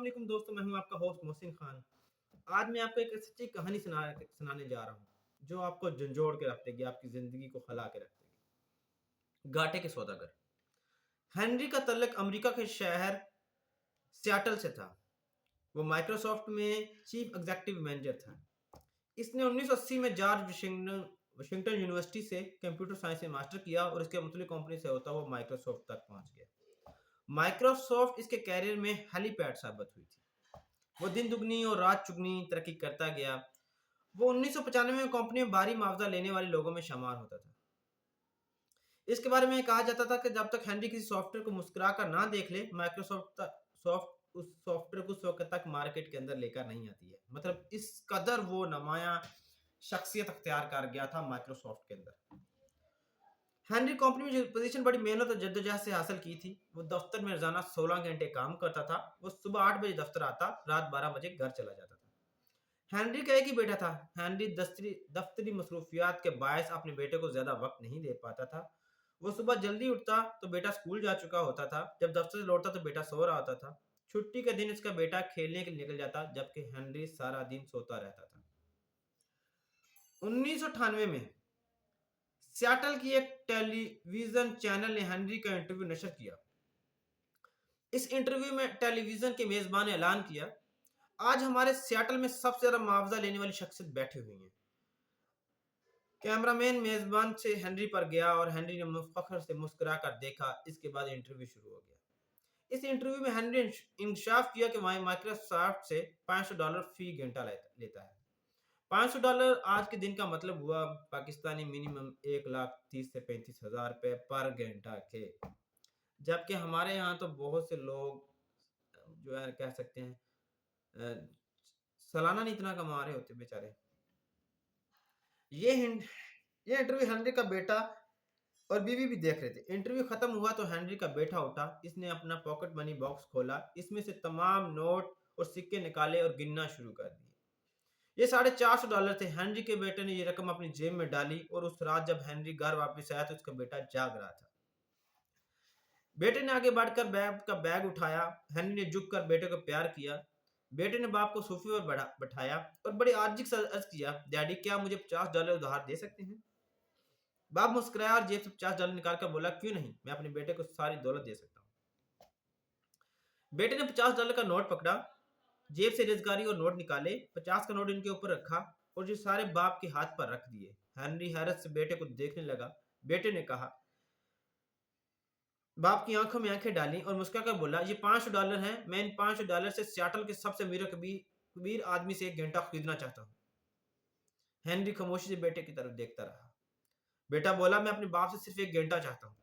वालेकुम दोस्तों, मैं हूं आपका होस्ट मोहसिन खान। आज मैं आपको एक सच्ची कहानी सुनाने जा रहा हूं जो आपको झंझोड़ के रख देगी, आपकी जिंदगी को हिला के रख देगी। घाटे के सौदागर। हेनरी का तल्लक अमेरिका के शहर सियाटल से था। वो माइक्रोसॉफ्ट में चीफ एग्जीक्यूटिव मैनेजर था। इसने 1980 में जॉर्ज वाशिंगटन यूनिवर्सिटी से कंप्यूटर साइंस में मास्टर किया और इसके मुख्तलिफ कंपनी से होता हुआ माइक्रोसॉफ्ट तक पहुंच गया। माइक्रोसॉफ्ट इसके कैरियर में हेलीपैड साबित हुई थी। वो दिन दुगनी और रात चुगनी तरक्की करता गया। वो 1995 में कंपनी में भारी मुआवजा लेने वाले लोगों में शुमार होता था। इसके बारे में कहा जाता था कि जब तक हेनरी किसी सॉफ्टवेयर को मुस्कुरा कर ना देख ले, माइक्रोसॉफ्ट सॉफ्ट उस सॉफ्टवेयर को उस वक्त तक मार्केट के अंदर लेकर नहीं आती है। मतलब इस कदर वो नुमाया शख्सियत अख्तियार कर गया था माइक्रोसॉफ्ट के अंदर। हेनरी कंपनी में जो पोजीशन बड़ी मेहनत और जद्दोजहद से हासिल की थी। वो दफ्तर में रोजाना 16 घंटे काम करता था। वो सुबह 8 बजे दफ्तर आता, रात 12 बजे घर चला जाता था। हेनरी का एक ही बेटा था। हेनरी दफ्तरी मसरूफियात के बायस अपने बेटे को ज्यादा वक्त नहीं दे पाता था। वो सुबह जल्दी उठता तो बेटा स्कूल जा चुका होता था। जब दफ्तर से लौटता तो बेटा सो रहा होता था। छुट्टी के दिन इसका बेटा खेलने के लिए निकल जाता, जबकि हेनरी सारा दिन सोता रहता था। 1998 में सियाटल की एक टेलीविजन चैनल ने हेनरी का इंटरव्यू नशर किया। इस इंटरव्यू में टेलीविजन के मेजबान ने ऐलान किया, आज हमारे सियाटल में सबसे ज्यादा मुआवजा लेने वाली शख्सियत बैठी हुई है। कैमरामैन मेजबान से हेनरी पर गया और हेनरी ने फख्र से मुस्कुरा कर देखा। इसके बाद इंटरव्यू शुरू हो गया। इस इंटरव्यू में हेनरी ने इंकशाफ किया कि माइक्रोसॉफ्ट से $500 फी घंटा लेता है। $500 आज के दिन का मतलब हुआ पाकिस्तानी मिनिमम 1,30,000 से 35,000 रुपए पर घंटा के। जबकि हमारे यहाँ तो बहुत से लोग जो है कह सकते हैं सालाना नहीं इतना कमा रहे होते बेचारे। ये इंटरव्यू हेनरी का बेटा और बीवी भी देख रहे थे। इंटरव्यू खत्म हुआ तो हेनरी का बेटा उठा। इसने अपना पॉकेट मनी बॉक्स खोला, इसमें से तमाम नोट और सिक्के निकाले और गिनना शुरू कर दिए। ये $450 थे। हेनरी के बेटे ने ये रकम अपनी जेब में डाली और उस रात जब हेनरी घर वापस आया तो उसका बेटा जाग रहा था। बेटे ने आगे बढ़कर बैग उठाया। हेनरी ने झुक कर बेटे को प्यार किया। बेटे ने बाप को सोफे पर बैठाया और बड़े आजिज़ से अर्ज किया, डैडी क्या मुझे $50 उधार दे सकते हैं? बाप मुस्कुराया और जेब से $50 निकाल कर बोला, क्यों नहीं, मैं अपने बेटे को सारी दौलत दे सकता हूँ। बेटे ने $50 का नोट पकड़ा, जेब से रेजगारी और नोट निकाले, 50 का नोट इनके ऊपर रखा और जो सारे बाप के हाथ पर रख दिए। हेनरी हैरत से बेटे को देखने लगा। बेटे ने कहा, बाप की आंखों में आंखें डाली और मुस्कुराकर बोला, ये $500 हैं। मैं इन $500 से सियाटल के सबसे अमीर कबीर आदमी से 1 घंटा खरीदना चाहता हूँ। हेनरी खामोशी से बेटे की तरफ देखता रहा। बेटा बोला, मैं अपने बाप से सिर्फ 1 घंटा चाहता हूँ।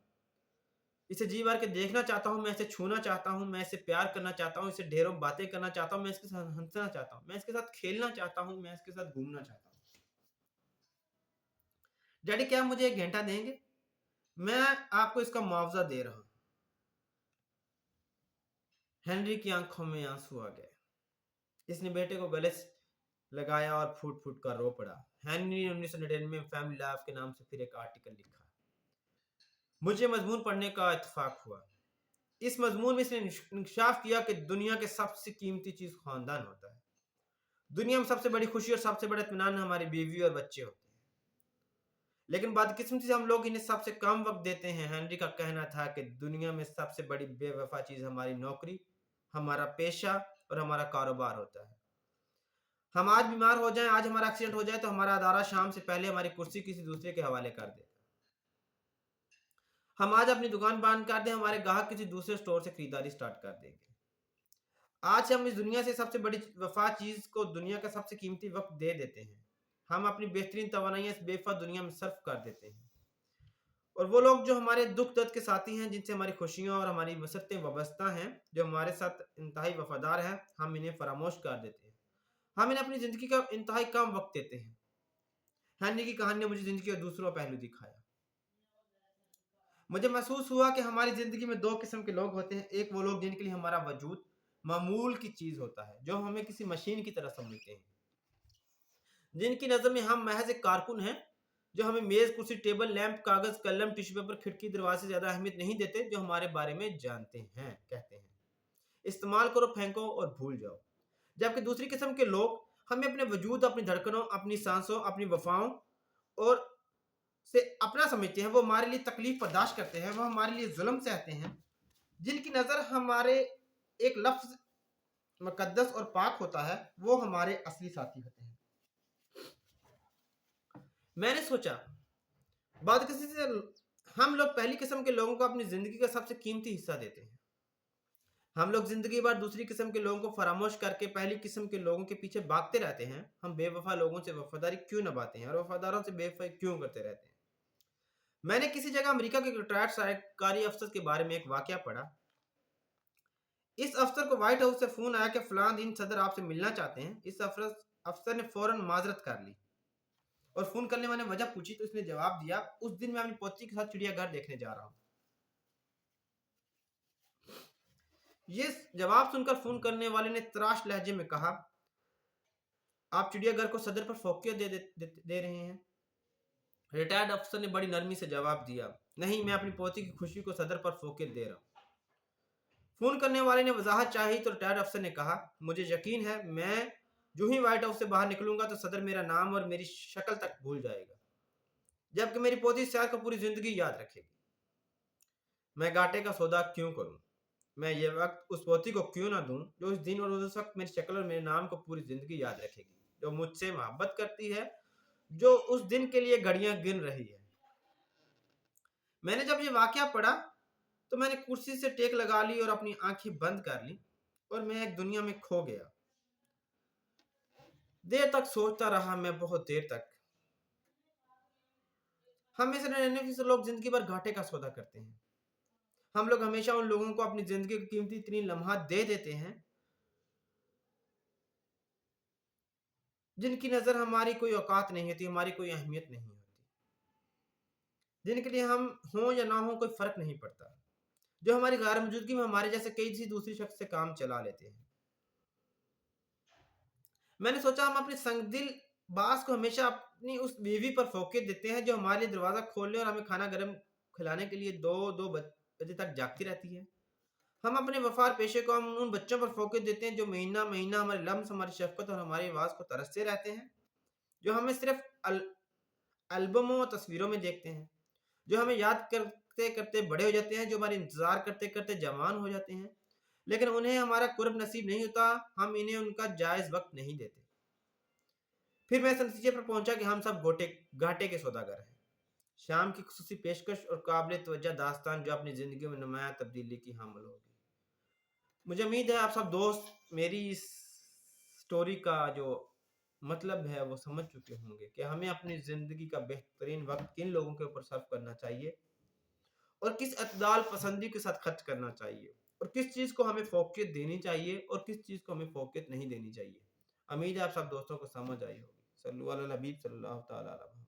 इसे जी भर के देखना चाहता हूँ, मैं इसे छूना चाहता हूँ, मैं इसे प्यार करना चाहता हूँ, इसे ढेरों बातें करना चाहता हूँ, मैं इसके साथ हंसना चाहता हूँ, मैं इसके साथ खेलना चाहता हूँ, मैं इसके साथ घूमना चाहता हूँ। डैडी क्या मुझे 1 घंटा देंगे? मैं आपको इसका मुआवजा दे रहा हूँ। हेनरी की आंखों में आंसू आ गए। इसने बेटे को गले से लगाया और फूट फूट कर रो पड़ा। हेनरी ने 1999 में फैमिली लाइफ के नाम से फिर एक आर्टिकल लिखा। मुझे मजमून पढ़ने का इत्तेफाक हुआ। इस मजमून में इसने इंकशाफ किया कि दुनिया के सबसे कीमती चीज खानदान होता है। दुनिया में सबसे बड़ी खुशी और सबसे बड़ा इत्मीनान हमारी बीवी और बच्चे होते हैं, लेकिन बदकिस्मती से हम लोग इन्हें सबसे कम वक्त देते हैं। हेनरी का कहना था कि दुनिया में सबसे बड़ी बेवफा चीज हमारी नौकरी, हमारा पेशा और हमारा कारोबार होता है। हम आज बीमार हो जाएं, आज हमारा एक्सीडेंट हो जाए तो हमारा अदारा शाम से पहले हमारी कुर्सी किसी दूसरे के हवाले कर दे। हम आज अपनी दुकान बंद कर दें, हमारे ग्राहक किसी दूसरे स्टोर से खरीदारी स्टार्ट कर देंगे। आज हम इस दुनिया से सबसे बड़ी वफा चीज को दुनिया का सबसे कीमती वक्त दे देते हैं। हम अपनी बेहतरीन तवानाई इस बेवफा दुनिया में सर्फ कर देते हैं। और वो लोग जो हमारे दुख दर्द के साथी हैं, जिनसे हमारी खुशियां और हमारी मसरतें वाबस्ता हैं, जो हमारे साथ इंतहाई वफादार हैं, हम इन्हें फरामोश कर देते हैं। हम इन्हें अपनी जिंदगी का इंतहाई कम वक्त देते हैं। हेनरी की कहानी ने मुझे जिंदगी का दूसरा पहलू दिखाया। मुझे महसूस हुआ कि हमारी जिंदगी में 2 किस्म के लोग होते हैं। एक वो लोग जिनके लिए हमारा वजूद मामूल की चीज होता है, जो हमें किसी मशीन की तरह समझते हैं, जिनकी नजर में हम महज एक कारकुन हैं, जो हमें मेज कुर्सी टेबल लैंप कागज कलम टिश्यू पेपर खिड़की दरवाजे से ज्यादा अहमियत नहीं देते, जो हमारे बारे में जानते हैं, कहते हैं। استعمال کरो, پھینکو اور بھول جاؤ. جبکہ دوسری قسم کے لوگ ہمیں اپنے وجود, اپنی دھڑکنوں, اپنی سانسوں, اپنی وفاؤں اور سے اپنا سمجھتے ہیں. وہ ہمارے لیے تکلیف برداشت کرتے ہیں, وہ ہمارے لیے ظلم سہتے ہیں. جن کی نظر ہمارے ایک لفظ مقدس اور پاک ہوتا ہے, وہ ہمارے اصلی ساتھی ہوتے ہیں. میں نے سوچا بات کسی سے, ہم لوگ پہلی قسم کے لوگوں کو اپنی زندگی کا سب سے قیمتی حصہ دیتے ہیں. ہم لوگ زندگی بھر دوسری قسم کے لوگوں کو فراموش کر کے پہلی قسم کے لوگوں کے پیچھے بھاگتے رہتے ہیں. ہم بے وفا لوگوں سے وفاداری کیوں نبھاتے ہیں اور وفاداروں سے بے وفائی کیوں کرتے رہتے ہیں؟ میں نے کسی جگہ امریکہ کے ریٹائرڈ سرکاری افسر کے بارے میں ایک واقعہ پڑھا. اس افسر کو وائٹ ہاؤس سے فون آیا کہ فلاں دن صدر آپ سے ملنا چاہتے ہیں. اس افسر نے فوراً معذرت کر لی اور فون کرنے والے نے وجہ پوچھی تو اس نے جواب دیا, اس دن میں اپنی پوتی کے ساتھ چڑیا گھر دیکھنے جا رہا ہوں. یہ جواب سن کر فون کرنے والے نے تراش لہجے میں کہا, آپ چڑیا گھر کو صدر پر فوقیت دے رہے ہیں؟ ریٹائرڈ افسر نے بڑی نرمی سے جواب دیا, نہیں, میں اپنی پوتی کی خوشی کو صدر پر فوقیت دے رہا ہوں. فون کرنے والے نے وضاحت چاہی تو ریٹائرڈ افسر نے کہا, مجھے یقین ہے میں جو ہی وائٹ ہاؤس سے باہر نکلوں گا تو صدر میرا نام اور میری شکل تک بھول جائے گا, جبکہ میری پوتی سیاد کو پوری زندگی یاد رکھے گی. میں گھاٹے کا سودا کیوں کروں؟ میں یہ وقت اس پوتی کو کیوں نہ دوں جو اس دن اور اس وقت میری شکل اور میرے نام کو پوری زندگی یاد رکھے گی, جو مجھ سے محبت کرتی ہے, جو اس دن کے لیے گھڑیاں گن رہی ہے. میں نے جب یہ واقعہ پڑھا تو میں نے کرسی سے ٹیک لگا لی اور اپنی آنکھیں بند کر لی اور میں ایک دنیا میں کھو گیا. دیر تک سوچتا رہا, میں بہت دیر تک. ہم میں سے 99% لوگ زندگی بھر گھاٹے کا سودا کرتے ہیں. ہم لوگ ہمیشہ ان لوگوں کو اپنی زندگی کی قیمتی ترین لمحات دے دیتے ہیں جن کی نظر ہماری کوئی اوقات نہیں ہوتی, ہماری کوئی اہمیت نہیں ہوتی, جن کے لیے ہم ہوں یا نہ ہوں کوئی فرق نہیں پڑتا, جو ہماری غیر موجودگی میں ہمارے جیسے کئی دوسری شخص سے کام چلا لیتے ہیں. میں نے سوچا ہم اپنے سنگ دل باز کو ہمیشہ اپنی اس بیوی پر فوقیت دیتے ہیں جو ہمارے لیے دروازہ کھولنے اور ہمیں کھانا گرم کھلانے کے لیے 2 بجے تک جاگتی رہتی ہے. ہم اپنے وفار پیشے کو ہم ان بچوں پر فوقیت دیتے ہیں جو مہینہ مہینہ ہمارے لمس, ہماری شفقت اور ہماری آواز کو ترستے رہتے ہیں, جو ہمیں صرف البموں اور تصویروں میں دیکھتے ہیں, جو ہمیں یاد کرتے کرتے بڑے ہو جاتے ہیں, جو ہمارے انتظار کرتے کرتے جوان ہو جاتے ہیں, لیکن انہیں ہمارا قرب نصیب نہیں ہوتا, ہم انہیں ان کا جائز وقت نہیں دیتے. پھر میں اس نتیجے پر پہنچا کہ ہم سب گھاٹے کے سوداگر ہیں. شام کی خصوصی پیشکش اور قابل توجہ داستان جو اپنی زندگی میں نمایاں تبدیلی کی حامل ہوگی. مجھے امید ہے آپ سب دوست میری اس سٹوری کا جو مطلب ہے وہ سمجھ چکے ہوں گے کہ ہمیں اپنی زندگی کا بہترین وقت کن لوگوں کے اوپر صرف کرنا چاہیے اور کس اعتدال پسندی کے ساتھ خرچ کرنا چاہیے, اور کس چیز کو ہمیں فوقیت دینی چاہیے اور کس چیز کو ہمیں فوقیت نہیں دینی چاہیے. امید ہے آپ سب دوستوں کو سمجھ آئی ہوگی. صلی اللہ علیہ حبیب صلی اللہ تعالی علیہ